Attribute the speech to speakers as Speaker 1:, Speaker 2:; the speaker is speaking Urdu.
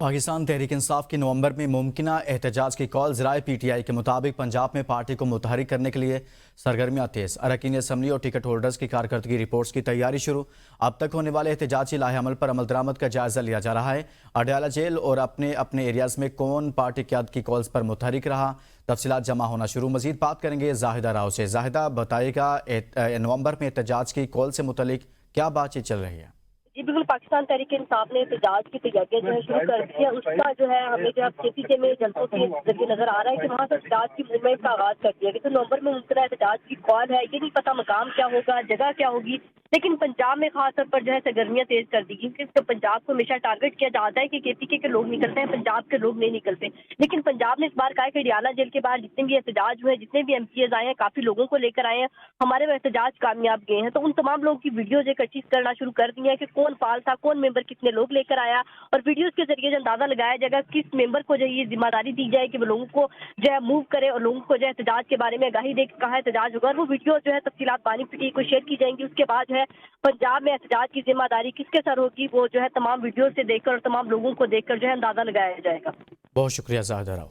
Speaker 1: پاکستان تحریک انصاف کی نومبر میں ممکنہ احتجاج کی کال ذرائع پی ٹی آئی کے مطابق پنجاب میں پارٹی کو متحرک کرنے کے لیے سرگرمیاں تیز۔ اراکین اسمبلی اور ٹکٹ ہولڈرز کی کارکردگی رپورٹس کی تیاری شروع۔ اب تک ہونے والے احتجاجی لاہ عمل پر عمل درآمد کا جائزہ لیا جا رہا ہے۔ اڈیالہ جیل اور اپنے ایریاز میں کون پارٹی قیادت کی کالز پر متحرک رہا، تفصیلات جمع ہونا شروع۔ مزید بات کریں گے زاہدہ راؤ سے۔ زاہدہ، بتائے گا نومبر میں احتجاج کی کال سے متعلق کیا بات چیت چل رہی ہے؟
Speaker 2: جی بالکل، پاکستان تحریک انصاف نے احتجاج کی تیاریاں جو ہے شروع کر دی ہے۔ اس کا جو ہے ہمیں جو کے پی کے میں جلسوں کے ذریعے نظر آ رہا ہے کہ وہاں سے احتجاج کی موومنٹ کا آغاز کر دیا گیا۔ تو نومبر میں ممکنہ احتجاج کی کال ہے، یہ نہیں پتہ مقام کیا ہوگا، جگہ کیا ہوگی، لیکن پنجاب میں خاص طور پر جو ہے سرگرمیاں تیز کر دی گئی، کیونکہ پنجاب کو ہمیشہ ٹارگٹ کیا جاتا ہے کہ کے پی کے لوگ نکلتے ہیں، پنجاب کے لوگ نہیں نکلتے۔ لیکن پنجاب نے اس بار کہا کہ اڈیالہ جیل کے باہر جتنے بھی احتجاج ہوئے، جتنے بھی ایم پی ایز آئے ہیں، کافی لوگوں کو لے کر آئے ہیں، ہمارے وہ احتجاج کامیاب گئے ہیں۔ تو ان تمام لوگوں کی ویڈیوز ایک چیز کرنا شروع کر دی ہے کہ کون فعال تھا، کون ممبر کتنے لوگ لے کر آیا، اور ویڈیوز کے ذریعے جو اندازہ لگایا جائے گا کس ممبر کو جو یہ ذمہ داری دی جائے کہ وہ لوگوں کو جو ہے موو کرے اور لوگوں کو جو ہے احتجاج کے بارے میں آگاہی دے کہ کہاں احتجاج ہوگا، اور وہ ویڈیو جو ہے تفصیلات پانی پی کو شیئر کی جائیں گی۔ اس کے بعد جو ہے پنجاب میں احتجاج کی ذمہ داری کس کے سر ہوگی، وہ جو ہے تمام ویڈیو سے دیکھ کر اور تمام لوگوں کو دیکھ کر جو ہے اندازہ لگایا جائے گا۔
Speaker 1: بہت شکریہ زاہدہ راؤ۔